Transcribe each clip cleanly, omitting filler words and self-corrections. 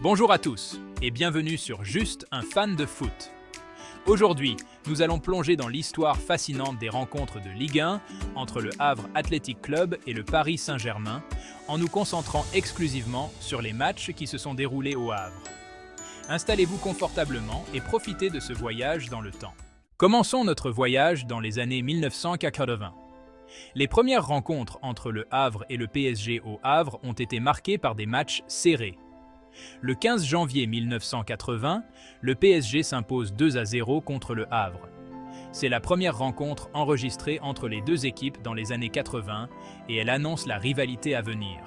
Bonjour à tous et bienvenue sur Juste un fan de foot. Aujourd'hui, nous allons plonger dans l'histoire fascinante des rencontres de Ligue 1 entre le Havre Athletic Club et le Paris Saint-Germain, en nous concentrant exclusivement sur les matchs qui se sont déroulés au Havre. Installez-vous confortablement et profitez de ce voyage dans le temps. Commençons notre voyage dans les années 1980. Les premières rencontres entre le Havre et le PSG au Havre ont été marquées par des matchs serrés. Le 15 janvier 1980, le PSG s'impose 2-0 contre le Havre. C'est la première rencontre enregistrée entre les deux équipes dans les années 80 et elle annonce la rivalité à venir.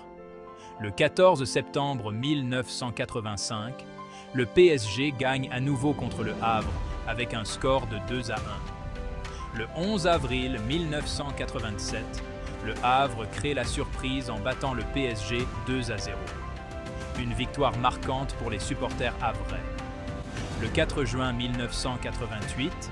Le 14 septembre 1985, le PSG gagne à nouveau contre le Havre avec un score de 2-1. Le 11 avril 1987, le Havre crée la surprise en battant le PSG 2-0. Une victoire marquante pour les supporters havrais. Le 4 juin 1988,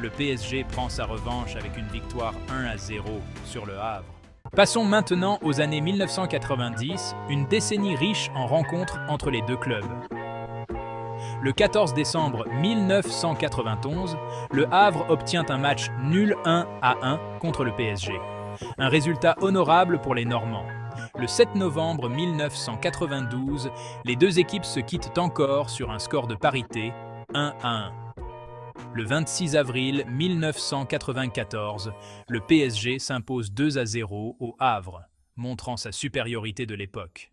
le PSG prend sa revanche avec une victoire 1-0 sur le Havre. Passons maintenant aux années 1990, une décennie riche en rencontres entre les deux clubs. Le 14 décembre 1991, le Havre obtient un match nul 1-1 contre le PSG. Un résultat honorable pour les Normands. Le 7 novembre 1992, les deux équipes se quittent encore sur un score de parité, 1-1. Le 26 avril 1994, le PSG s'impose 2-0 au Havre, montrant sa supériorité de l'époque.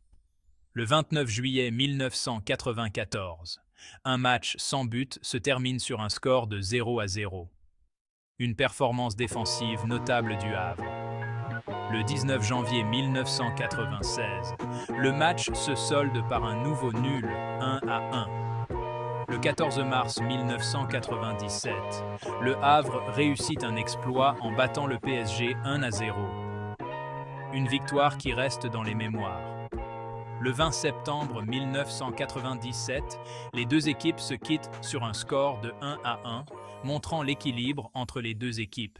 Le 29 juillet 1994, un match sans but se termine sur un score de 0-0. Une performance défensive notable du Havre. Le 19 janvier 1996, le match se solde par un nouveau nul, 1-1. Le 14 mars 1997, le Havre réussit un exploit en battant le PSG 1-0. Une victoire qui reste dans les mémoires. Le 20 septembre 1997, les deux équipes se quittent sur un score de 1-1, montrant l'équilibre entre les deux équipes.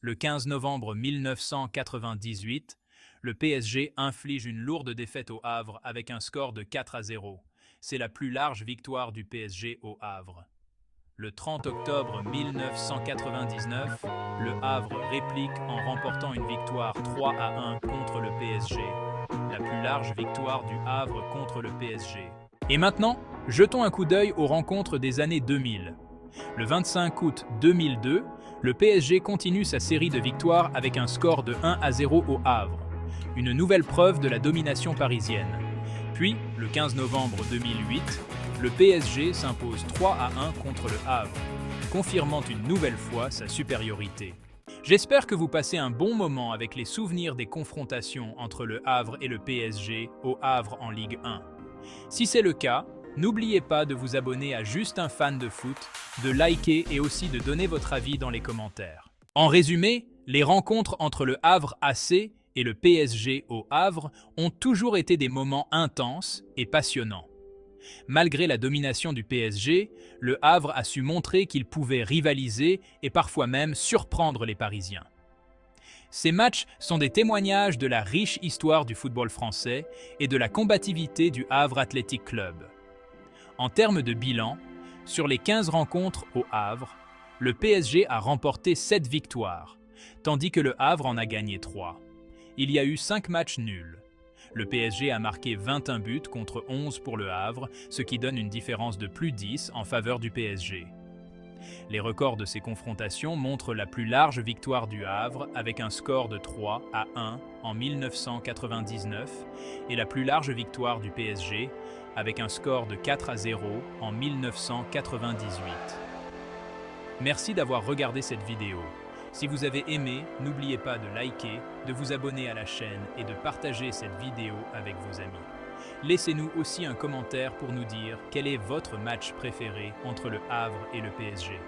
Le 15 novembre 1998, le PSG inflige une lourde défaite au Havre avec un score de 4-0. C'est la plus large victoire du PSG au Havre. Le 30 octobre 1999, le Havre réplique en remportant une victoire 3-1 contre le PSG. La plus large victoire du Havre contre le PSG. Et maintenant, jetons un coup d'œil aux rencontres des années 2000. Le 25 août 2002, le PSG continue sa série de victoires avec un score de 1-0 au Havre, une nouvelle preuve de la domination parisienne. Puis, le 15 novembre 2008, le PSG s'impose 3-1 contre le Havre, confirmant une nouvelle fois sa supériorité. J'espère que vous passez un bon moment avec les souvenirs des confrontations entre le Havre et le PSG au Havre en Ligue 1. Si c'est le cas, n'oubliez pas de vous abonner à Juste un fan de foot, de liker et aussi de donner votre avis dans les commentaires. En résumé, les rencontres entre le Havre AC et le PSG au Havre ont toujours été des moments intenses et passionnants. Malgré la domination du PSG, le Havre a su montrer qu'il pouvait rivaliser et parfois même surprendre les Parisiens. Ces matchs sont des témoignages de la riche histoire du football français et de la combativité du Havre Athletic Club. En termes de bilan, sur les 15 rencontres au Havre, le PSG a remporté 7 victoires, tandis que le Havre en a gagné 3. Il y a eu 5 matchs nuls. Le PSG a marqué 21 buts contre 11 pour le Havre, ce qui donne une différence de plus 10 en faveur du PSG. Les records de ces confrontations montrent la plus large victoire du Havre avec un score de 3-1 en 1999 et la plus large victoire du PSG avec un score de 4-0 en 1998. Merci d'avoir regardé cette vidéo. Si vous avez aimé, n'oubliez pas de liker, de vous abonner à la chaîne et de partager cette vidéo avec vos amis. Laissez-nous aussi un commentaire pour nous dire quel est votre match préféré entre le Havre et le PSG.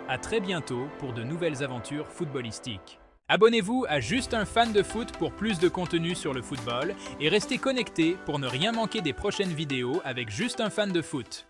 À très bientôt pour de nouvelles aventures footballistiques. Abonnez-vous à Juste un fan de foot pour plus de contenu sur le football et restez connectés pour ne rien manquer des prochaines vidéos avec Juste un fan de foot.